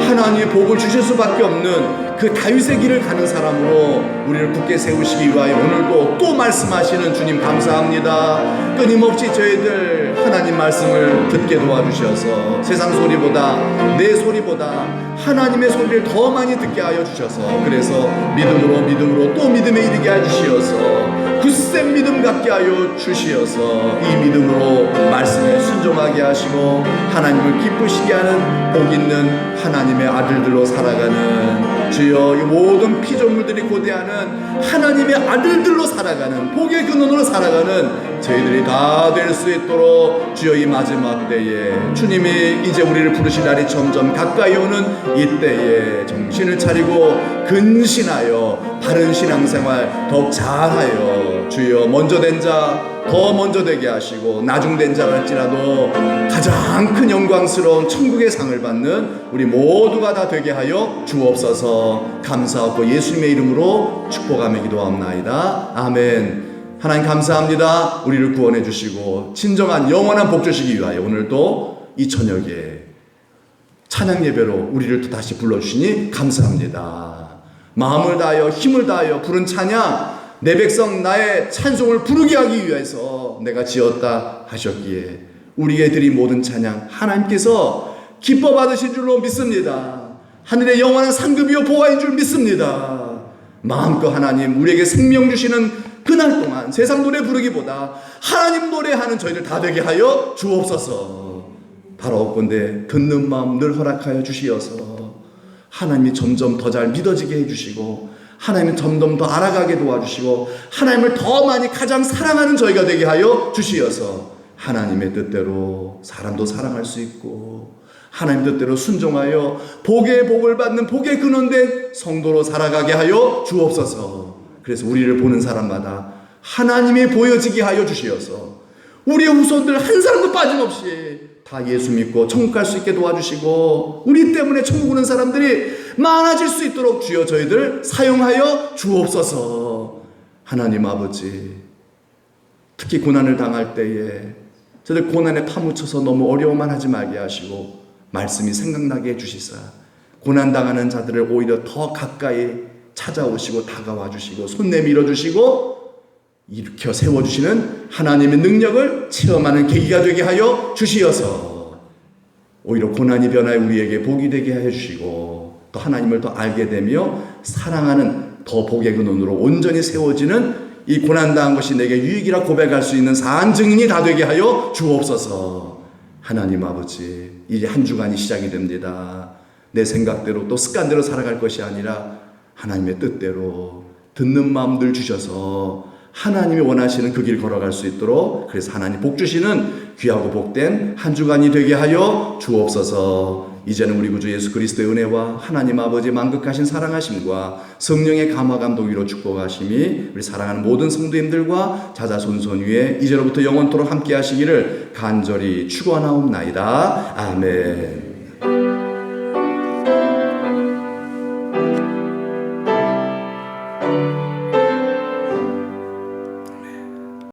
하나님의 복을 주실 수밖에 없는 그 다윗의 길을 가는 사람으로 우리를 굳게 세우시기 위하여 오늘도 또 말씀하시는 주님 감사합니다. 끊임없이 저희들 하나님 말씀을 듣게 도와주셔서 세상 소리보다 내 소리보다 하나님의 소리를 더 많이 듣게 하여 주셔서 그래서 믿음으로 또 믿음에 이르게 해주시어서 굳센 믿음 갖게 하여 주시어서 이 믿음으로 말씀에 순종하게 하시고 하나님을 기쁘시게 하는 복 있는 하나님의 아들들로 살아가는 주여 이 모든 피조물들이 고대하는 하나님의 아들들로 살아가는 복의 근원으로 살아가는 저희들이 다 될 수 있도록 주여 이 마지막 때에 주님이 이제 우리를 부르실 날이 점점 가까이 오는 이때에 정신을 차리고 근신하여 바른 신앙생활 더욱 잘하여 주여 먼저 된 자 더 먼저 되게 하시고 나중된 자랄지라도 가장 큰 영광스러운 천국의 상을 받는 우리 모두가 다 되게 하여 주옵소서. 감사하고 예수님의 이름으로 축복하며 기도하옵나이다. 아멘. 하나님 감사합니다. 우리를 구원해 주시고 진정한 영원한 복 주시기 위하여 오늘도 이 저녁에 찬양 예배로 우리를 또 다시 불러주시니 감사합니다. 마음을 다하여 힘을 다하여 부른 찬양 내 백성 나의 찬송을 부르게 하기 위해서 내가 지었다 하셨기에 우리에게 드린 모든 찬양 하나님께서 기뻐 받으신 줄로 믿습니다. 하늘의 영원한 상급이요 보화인 줄 믿습니다. 마음껏 하나님 우리에게 생명 주시는 그날 동안 세상 노래 부르기보다 하나님 노래하는 저희들 다 되게 하여 주옵소서. 바라옵건대 듣는 마음 늘 허락하여 주시어서 하나님이 점점 더 잘 믿어지게 해주시고 하나님을 점점 더 알아가게 도와주시고 하나님을 더 많이 가장 사랑하는 저희가 되게 하여 주시어서 하나님의 뜻대로 사람도 사랑할 수 있고 하나님 뜻대로 순종하여 복의 복을 받는 복의 근원된 성도로 살아가게 하여 주옵소서. 그래서 우리를 보는 사람마다 하나님이 보여지게 하여 주시어서 우리의 후손들 한 사람도 빠짐없이 다 예수 믿고 천국 갈 수 있게 도와주시고 우리 때문에 천국 오는 사람들이 많아질 수 있도록 주여 저희들 사용하여 주옵소서. 하나님 아버지 특히 고난을 당할 때에 저희들 고난에 파묻혀서 너무 어려워만 하지 말게 하시고 말씀이 생각나게 해주시사 고난당하는 자들을 오히려 더 가까이 찾아오시고 다가와 주시고 손 내밀어 주시고 일으켜 세워주시는 하나님의 능력을 체험하는 계기가 되게 하여 주시어서 오히려 고난이 변하여 우리에게 복이 되게 하여 주시고 또 하나님을 더 알게 되며 사랑하는 더 복의 근원으로 온전히 세워지는 이 고난당한 것이 내게 유익이라 고백할 수 있는 사한 증인이 다 되게 하여 주옵소서. 하나님 아버지 이제 한 주간이 시작이 됩니다. 내 생각대로 또 습관대로 살아갈 것이 아니라 하나님의 뜻대로 듣는 마음들 주셔서 하나님이 원하시는 그 길 걸어갈 수 있도록 그래서 하나님 복 주시는 귀하고 복된 한 주간이 되게 하여 주옵소서. 이제는 우리 구주 예수 그리스도의 은혜와 하나님 아버지의 만극하신 사랑하심과 성령의 감화 감동 위로 축복하심이 우리 사랑하는 모든 성도님들과 자자손손 위에 이제로부터 영원토록 함께 하시기를 간절히 축원하옵나이다. 아멘.